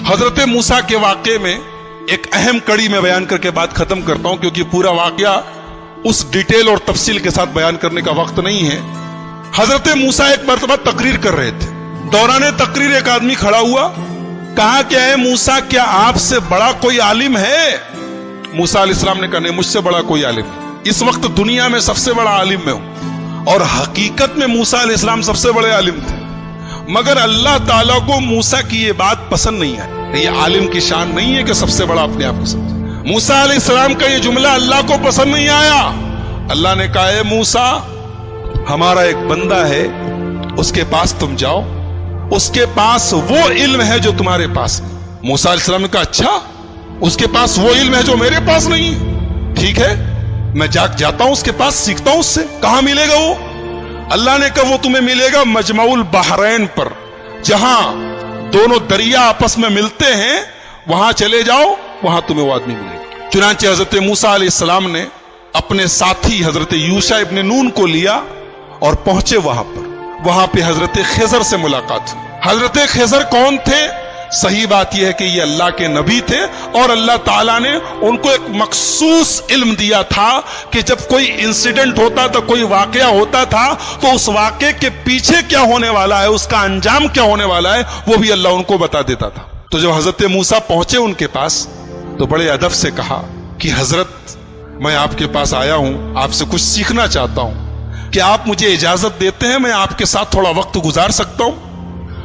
حضرت موسیٰ کے واقعے میں ایک اہم کڑی میں بیان کر کے بات ختم کرتا ہوں، کیونکہ پورا واقعہ اس ڈیٹیل اور تفصیل کے ساتھ بیان کرنے کا وقت نہیں ہے۔ حضرت موسیٰ ایک مرتبہ تقریر کر رہے تھے، دوران تقریر ایک آدمی کھڑا ہوا، کہا کہ اے موسیٰ کیا آپ سے بڑا کوئی عالم ہے؟ موسیٰ علیہ السلام نے کہا نہیں، مجھ سے بڑا کوئی عالم نہیں، اس وقت دنیا میں سب سے بڑا عالم میں ہوں۔ اور حقیقت میں موسیٰ علیہ السلام سب سے بڑے عالم تھے، مگر اللہ تعالیٰ کو موسیٰ کی یہ بات پسند نہیں ہے۔ یہ عالم کی شان نہیں ہے کہ سب سے بڑا اپنے آپ کو سمجھے۔ موسیٰ علیہ السلام کا یہ جملہ اللہ کو پسند نہیں آیا۔ اللہ نے کہا اے موسیٰ، ہمارا ایک بندہ ہے، اس کے پاس تم جاؤ، اس کے پاس وہ علم ہے جو تمہارے پاس ہے۔ موسیٰ علیہ السلام نے کہا اچھا، اس کے پاس وہ علم ہے جو میرے پاس نہیں ہے، ٹھیک ہے میں جاتا ہوں اس کے پاس، سیکھتا ہوں اس سے۔ کہاں ملے گا وہ؟ اللہ نے کہا وہ تمہیں ملے گا مجمع البحرین پر، جہاں دونوں دریا آپس میں ملتے ہیں، وہاں چلے جاؤ، وہاں تمہیں وہ آدمی ملے گا۔ چنانچہ حضرت موسیٰ علیہ السلام نے اپنے ساتھی حضرت یوشع ابن نون کو لیا اور پہنچے وہاں پر۔ وہاں پہ حضرت خضر سے ملاقات ہوئی۔ حضرت خضر کون تھے؟ صحیح بات یہ ہے کہ یہ اللہ کے نبی تھے، اور اللہ تعالیٰ نے ان کو ایک مخصوص علم دیا تھا کہ جب کوئی انسیڈنٹ ہوتا تھا، کوئی واقعہ ہوتا تھا، تو اس واقعے کے پیچھے کیا ہونے والا ہے، اس کا انجام کیا ہونے والا ہے، وہ بھی اللہ ان کو بتا دیتا تھا۔ تو جب حضرت موسیٰ پہنچے ان کے پاس تو بڑے ادب سے کہا کہ حضرت میں آپ کے پاس آیا ہوں، آپ سے کچھ سیکھنا چاہتا ہوں، کہ آپ مجھے اجازت دیتے ہیں میں آپ کے ساتھ تھوڑا وقت گزار سکتا ہوں؟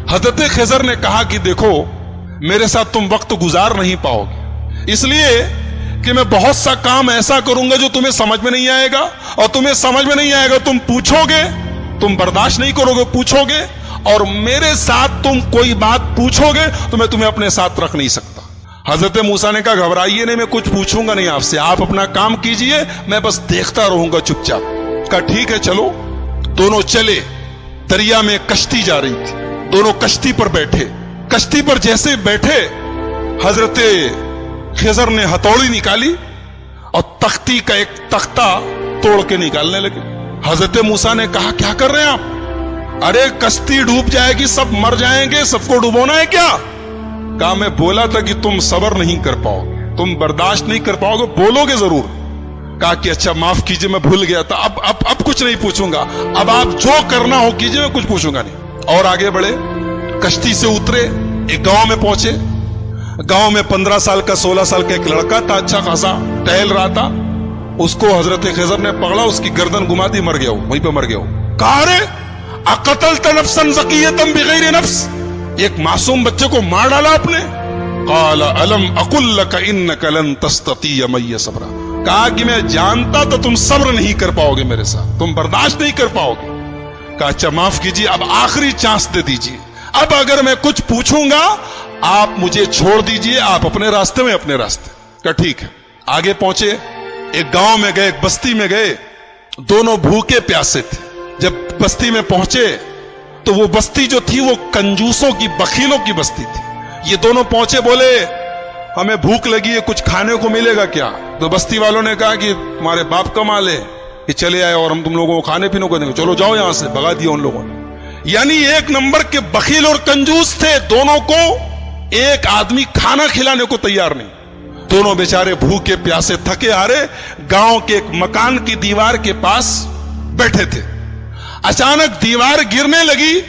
حضرت خضر نے کہا کہ دیکھو میرے ساتھ تم وقت گزار نہیں پاؤ گے، اس لیے کہ میں بہت سا کام ایسا کروں گا جو تمہیں سمجھ میں نہیں آئے گا، اور تمہیں سمجھ میں نہیں آئے گا تم پوچھو گے، تم برداشت نہیں کرو گے، پوچھو گے، اور میرے ساتھ تم کوئی بات پوچھو گے تو میں تمہیں اپنے ساتھ رکھ نہیں سکتا۔ حضرت موسیٰ نے کہا گھبرائیے نہیں، میں کچھ پوچھوں گا نہیں آپ سے، آپ اپنا کام کیجئے، میں بس دیکھتا رہوں گا چپ چاپ۔ کہا ٹھیک ہے چلو۔ دونوں چلے، دریا میں کشتی جا رہی تھی، دونوں کشتی پر بیٹھے۔ کشتی پر جیسے بیٹھے حضرت خضر نے ہتھوڑی نکالی اور تختی کا ایک تختہ توڑ کے نکالنے لگے۔ حضرت موسیٰ نے کہا کیا کر رہے ہیں آپ؟ ارے کشتی ڈوب جائے گی، سب مر جائیں گے، سب کو ڈبونا ہے کیا؟ کہا میں بولا تھا کہ تم صبر نہیں کر پاؤ گے، تم برداشت نہیں کر پاؤ گے، بولو گے ضرور۔ کہا کہ اچھا معاف کیجئے میں بھول گیا تھا، اب کچھ نہیں پوچھوں گا، اب آپ جو کرنا ہو کیجئے، میں کچھ پوچھوں گا نہیں۔ اور آگے بڑھے، کشتی سے اترے، ایک گاؤں میں پہنچے۔ گاؤں میں 15 سال کا 16 سال کا ایک لڑکا تھا، اچھا خاصا ٹہل رہا تھا۔ اس کو حضرت خضر نے پکڑا، اس کی گردن گما دی، مر گیا، وہیں پہ مر گیا۔ کہا رے اقتلت نفسا زکیۃ بغیر نفس، ایک معصوم بچے کو مار ڈالا آپ نے؟ قال الم اقل لک انک لن تستطیع معی صبرا، کہا کہ میں جانتا تھا تم صبر نہیں کر پاؤ گے میرے ساتھ، تم برداشت نہیں کر پاؤ گے۔ کہا اچھا معاف کیجیے، اب آخری چانس دے دیجیے، اب اگر میں کچھ پوچھوں گا آپ مجھے چھوڑ دیجئے، آپ اپنے راستے میں اپنے راستے۔ کہا ٹھیک ہے۔ آگے پہنچے، ایک گاؤں میں گئے، ایک بستی میں گئے، دونوں بھوکے پیاسے تھے۔ جب بستی میں پہنچے تو وہ بستی جو تھی وہ کنجوسوں کی، بخیلوں کی بستی تھی۔ یہ دونوں پہنچے، بولے ہمیں بھوک لگی ہے، کچھ کھانے کو ملے گا کیا؟ تو بستی والوں نے کہا کہ تمہارے باپ کا مال ہے، کہ چلے آئے اور ہم تم لوگوں کو کھانے پینے کو دیں گے، چلو جاؤ یہاں سے۔ بھگا دیا ان لوگوں نے۔ یعنی ایک نمبر کے بخیل اور کنجوس تھے، دونوں کو ایک آدمی کھانا کھلانے کو تیار نہیں۔ دونوں بیچارے بھوکے پیاسے تھکے ہارے گاؤں کے ایک مکان کی دیوار کے پاس بیٹھے تھے۔ اچانک دیوار گرنے لگی،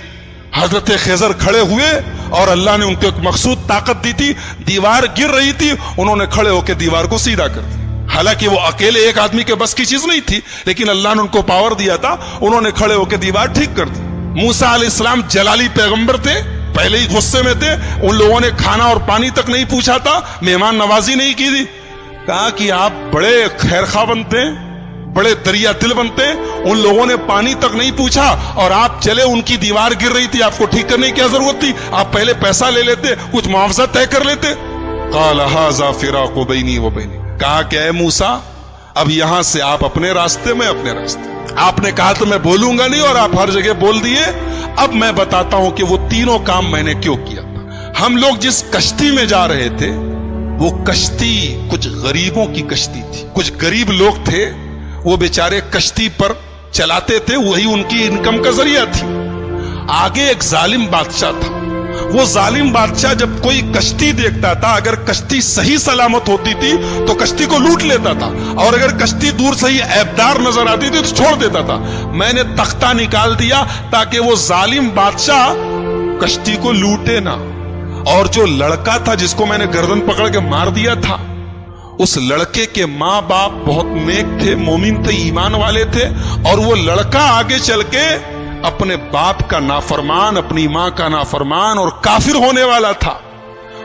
حضرت خضر کھڑے ہوئے اور اللہ نے ان کو ایک مخصوص طاقت دی تھی، دیوار گر رہی تھی، انہوں نے کھڑے ہو کے دیوار کو سیدھا کر دیا۔ حالانکہ وہ اکیلے ایک آدمی کے بس کی چیز نہیں تھی، لیکن اللہ نے ان کو پاور دیا تھا، انہوں نے کھڑے ہو کے دیوار ٹھیک کر دی۔ موسیٰ علیہ السلام جلالی پیغمبر تھے، پہلے ہی غصے میں تھے، ان لوگوں نے کھانا اور پانی تک نہیں پوچھا تھا، مہمان نوازی نہیں کی تھی۔ کہا کہ آپ بڑے خیر خواہ بنتے ہیں، بڑے دریا دل بنتے ہیں، ان لوگوں نے پانی تک نہیں پوچھا اور آپ چلے، ان کی دیوار گر رہی تھی، آپ کو ٹھیک کرنے کی کیا ضرورت تھی؟ آپ پہلے پیسہ لے لیتے، کچھ معاوضہ طے کر لیتے۔ قال ھذا فراق بینی و بینک، کہا کہ اے موسیٰ اب یہاں سے آپ اپنے راستے میں اپنے راستے۔ آپ نے کہا تو میں بولوں گا نہیں اور آپ ہر جگہ بول دیے۔ اب میں بتاتا ہوں کہ وہ تینوں کام میں نے کیوں کیا تھا۔ ہم لوگ جس کشتی میں جا رہے تھے وہ کشتی کچھ غریبوں کی کشتی تھی، کچھ غریب لوگ تھے، وہ بیچارے کشتی پر چلاتے تھے، وہی ان کی انکم کا ذریعہ تھی۔ آگے ایک ظالم بادشاہ تھا، وہ ظالم بادشاہ جب کوئی کشتی دیکھتا تھا، اگر کشتی صحیح سلامت ہوتی تھی تو کشتی کو لوٹ لیتا تھا، اور اگر کشتی دور سے ہی عیبدار نظر آتی تھی تو چھوڑ دیتا تھا۔ میں نے تختہ نکال دیا تاکہ وہ ظالم بادشاہ کشتی کو لوٹے نہ، اور جو لڑکا تھا جس کو میں نے گردن پکڑ کے مار دیا تھا، اس لڑکے کے ماں باپ بہت نیک تھے، مومن تھے، ایمان والے تھے، اور وہ لڑکا آگے چل کے اپنے باپ کا نافرمان، اپنی ماں کا نافرمان اور کافر ہونے والا تھا۔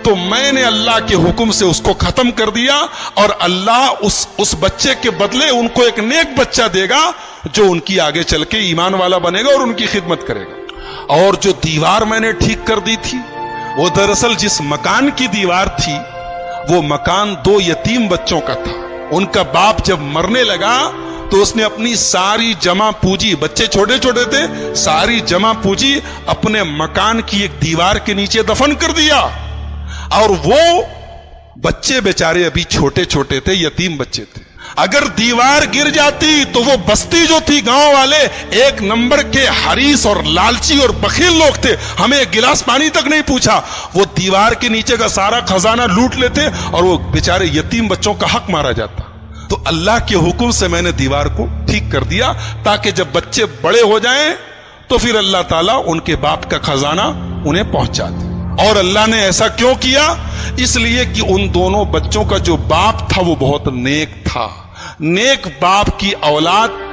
تو میں نے اللہ کے حکم سے اس کو ختم کر دیا، اور اللہ اس بچے کے بدلے ان کو ایک نیک بچہ دے گا جو ان کی آگے چل کے ایمان والا بنے گا اور ان کی خدمت کرے گا۔ اور جو دیوار میں نے ٹھیک کر دی تھی، وہ دراصل جس مکان کی دیوار تھی وہ مکان 2 یتیم بچوں کا تھا۔ ان کا باپ جب مرنے لگا تو اس نے اپنی ساری جمع پونجی، بچے چھوٹے چھوٹے تھے، ساری جمع پونجی اپنے مکان کی ایک دیوار کے نیچے دفن کر دیا، اور وہ بچے بیچارے ابھی چھوٹے چھوٹے تھے، یتیم بچے تھے۔ اگر دیوار گر جاتی تو وہ بستی جو تھی، گاؤں والے 1 نمبر کے حریص اور لالچی اور بخیل لوگ تھے، ہمیں ایک گلاس پانی تک نہیں پوچھا، وہ دیوار کے نیچے کا سارا خزانہ لوٹ لیتے اور وہ بیچارے یتیم بچوں کا حق مارا جاتا۔ تو اللہ کے حکم سے میں نے دیوار کو ٹھیک کر دیا تاکہ جب بچے بڑے ہو جائیں تو پھر اللہ تعالیٰ ان کے باپ کا خزانہ انہیں پہنچا دے۔ اور اللہ نے ایسا کیوں کیا؟ اس لیے کہ ان دونوں بچوں کا جو باپ تھا وہ بہت نیک تھا۔ نیک باپ کی اولاد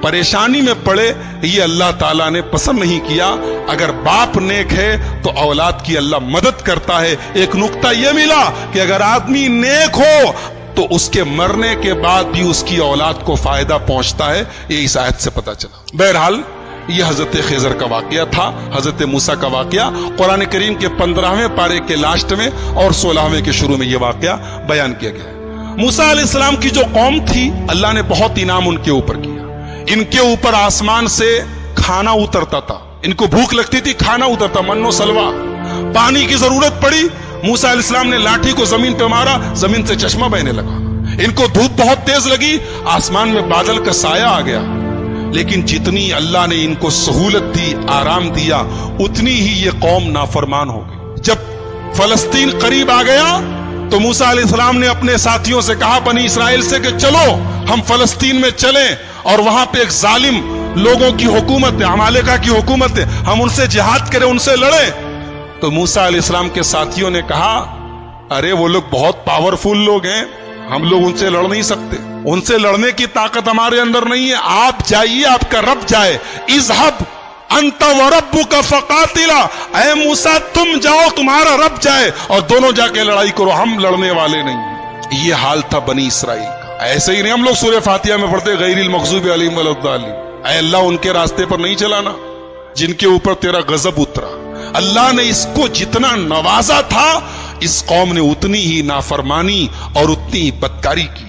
پریشانی میں پڑے یہ اللہ تعالیٰ نے پسند نہیں کیا۔ اگر باپ نیک ہے تو اولاد کی اللہ مدد کرتا ہے۔ ایک نقطہ یہ ملا کہ اگر آدمی نیک ہو تو اس کے مرنے کے بعد بھی اس کی اولاد کو فائدہ پہنچتا ہے، یہ اس آیت سے پتا چلا۔ بہرحال یہ حضرت خضر کا واقعہ تھا، حضرت موسیٰ کا واقعہ قرآن کریم کے 15ویں پارے کے لاسٹ میں اور 16ویں کے شروع میں یہ واقعہ بیان کیا گیا ہے۔ موسیٰ علیہ السلام کی جو قوم تھی، اللہ نے بہت انعام ان کے اوپر کیا۔ ان کے اوپر آسمان سے کھانا اترتا تھا، ان کو بھوک لگتی تھی، کھانا اترتا، من و سلوا۔ پانی کی ضرورت پڑی، موسیٰ علیہ السلام نے لاٹھی کو زمین پہ مارا، زمین سے چشمہ بہنے لگا۔ ان کو دھوپ بہت تیز لگی، آسمان میں بادل کا سایہ آ گیا۔ لیکن جتنی اللہ نے ان کو سہولت دی، آرام دیا، اتنی ہی یہ قوم نافرمان ہو گئی۔ جب فلسطین قریب آ گیا تو موسیٰ علیہ السلام نے اپنے ساتھیوں سے کہا، بنی اسرائیل سے، کہ چلو ہم فلسطین میں چلیں، اور وہاں پہ ایک ظالم لوگوں کی حکومت ہے، عمالقہ کی حکومت ہے، ہم ان سے جہاد کریں، ان سے لڑیں۔ تو موسیٰ علیہ السلام کے ساتھیوں نے کہا، ارے وہ لوگ بہت پاورفل لوگ ہیں، ہم لوگ ان سے لڑ نہیں سکتے، ان سے لڑنے کی طاقت ہمارے اندر نہیں ہے، آپ جائیے، آپ کا رب جائے۔ اذهب انت وربک فقاتلا، اے موسیٰ تم جاؤ، تمہارا رب جائے، اور دونوں جا کے لڑائی کرو، ہم لڑنے والے نہیں ہیں۔ یہ حال تھا بنی اسرائیل کا۔ ایسے ہی نہیں ہم لوگ سورہ فاتحہ میں پڑھتے غیر المغضوب علیہم ولا الضالین، اے اللہ ان کے راستے پر نہیں چلانا جن کے اوپر تیرا غضب اترا۔ اللہ نے اس کو جتنا نوازا تھا، اس قوم نے اتنی ہی نافرمانی اور اتنی ہی بدکاری کی۔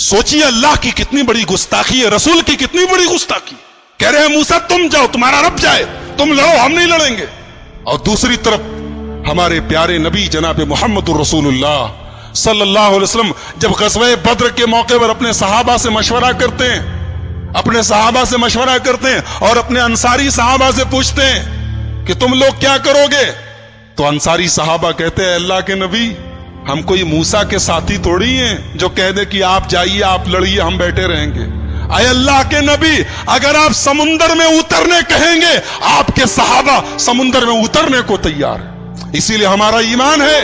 سوچیے اللہ کی کتنی بڑی گستاخی ہے، رسول کی کتنی بڑی گستاخی۔ کہہ رہے ہیں موسیٰ تم جاؤ، تمہارا رب جائے، تم لڑو، ہم نہیں لڑیں گے۔ اور دوسری طرف ہمارے پیارے نبی جناب محمد الرسول اللہ صلی اللہ علیہ وسلم جب غزوہ بدر کے موقع پر اپنے صحابہ سے مشورہ کرتے ہیں، اپنے صحابہ سے مشورہ کرتے ہیں اور اپنے انصاری صحابہ سے پوچھتے ہیں کہ تم لوگ کیا کرو گے؟ تو انصاری صحابہ کہتے ہیں اللہ کے نبی، ہم کوئی موسیٰ کے ساتھی تھوڑی ہیں جو کہہ دے کہ آپ جائیے، آپ لڑیے، ہم بیٹھے رہیں گے۔ اے اللہ کے نبی، اگر آپ سمندر میں اترنے کہیں گے، آپ کے صحابہ سمندر میں اترنے کو تیار ہیں۔ اسی لیے ہمارا ایمان ہے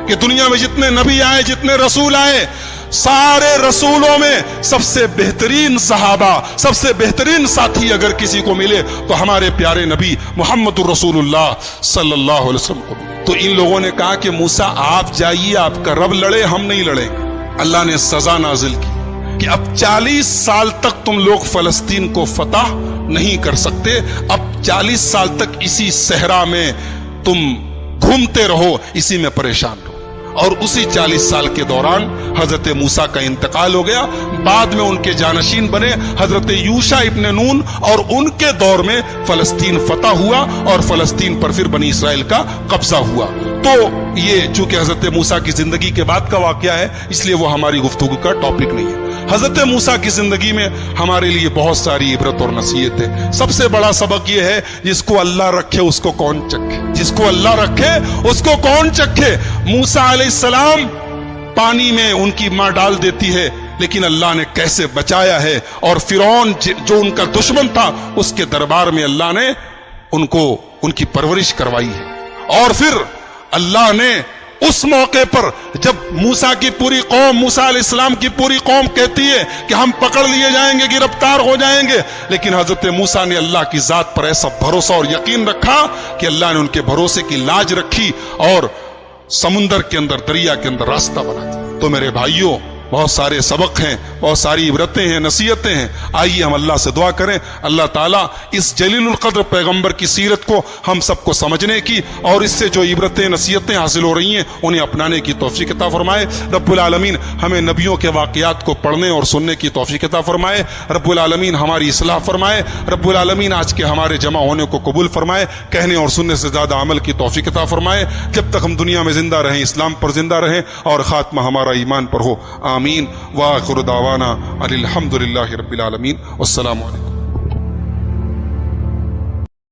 کہ دنیا میں جتنے نبی آئے، جتنے رسول آئے، سارے رسولوں میں سب سے بہترین صحابہ، سب سے بہترین ساتھی اگر کسی کو ملے تو ہمارے پیارے نبی محمد الرسول اللہ صلی اللہ علیہ وسلم کو ملے۔ تو ان لوگوں نے کہا کہ موسیٰ آپ جائیے، آپ کا رب لڑے، ہم نہیں لڑیں گے۔ اللہ نے سزا نازل کی کہ اب 40 سال تک تم لوگ فلسطین کو فتح نہیں کر سکتے، اب 40 سال تک اسی صحرا میں تم گھومتے رہو، اسی میں پریشان رہو۔ اور اسی 40 سال کے دوران حضرت موسیٰ کا انتقال ہو گیا۔ بعد میں ان کے جانشین بنے حضرت یوشع ابن نون، اور ان کے دور میں فلسطین فتح ہوا اور فلسطین پر پھر بنی اسرائیل کا قبضہ ہوا۔ تو یہ چونکہ حضرت موسیٰ کی زندگی کے بعد کا واقعہ ہے، اس لیے وہ ہماری گفتگو کا ٹاپک نہیں ہے۔ حضرت موسیٰ کی زندگی میں ہمارے لیے بہت ساری عبرت اور نصیحت ہے. سب سے بڑا سبق یہ ہے جس کو اللہ رکھے اس کو کون چکھے, جس کو اللہ رکھے اس کو کون چکھے. موسیٰ علیہ السلام پانی میں ان کی ماں ڈال دیتی ہے لیکن اللہ نے کیسے بچایا ہے, اور فرعون جو ان کا دشمن تھا اس کے دربار میں اللہ نے ان کو ان کی پرورش کروائی ہے. اور پھر اللہ نے اس موقع پر جب موسیٰ کی پوری قوم, موسیٰ علیہ السلام کی پوری قوم کہتی ہے کہ ہم پکڑ لیے جائیں گے, گرفتار ہو جائیں گے, لیکن حضرت موسیٰ نے اللہ کی ذات پر ایسا بھروسہ اور یقین رکھا کہ اللہ نے ان کے بھروسے کی لاج رکھی اور سمندر کے اندر, دریا کے اندر راستہ بنا دیا. تو میرے بھائیوں, بہت سارے سبق ہیں, بہت ساری عبرتیں ہیں, نصیحتیں ہیں. آئیے ہم اللہ سے دعا کریں اللہ تعالیٰ اس جلیل القدر پیغمبر کی سیرت کو ہم سب کو سمجھنے کی اور اس سے جو عبرتیں نصیحتیں حاصل ہو رہی ہیں انہیں اپنانے کی توفیق عطا فرمائے. رب العالمین ہمیں نبیوں کے واقعات کو پڑھنے اور سننے کی توفیق عطا فرمائے. رب العالمین ہماری اصلاح فرمائے. رب العالمین آج کے ہمارے جمع ہونے کو قبول فرمائے. کہنے اور سننے سے زیادہ عمل کی توفیق عطا فرمائے. جب تک ہم دنیا میں زندہ رہیں اسلام پر زندہ رہیں اور خاتمہ ہمارا ایمان پر ہو. آمین. وآخر دعوانا الحمد للہ رب العالمین. والسلام علیکم.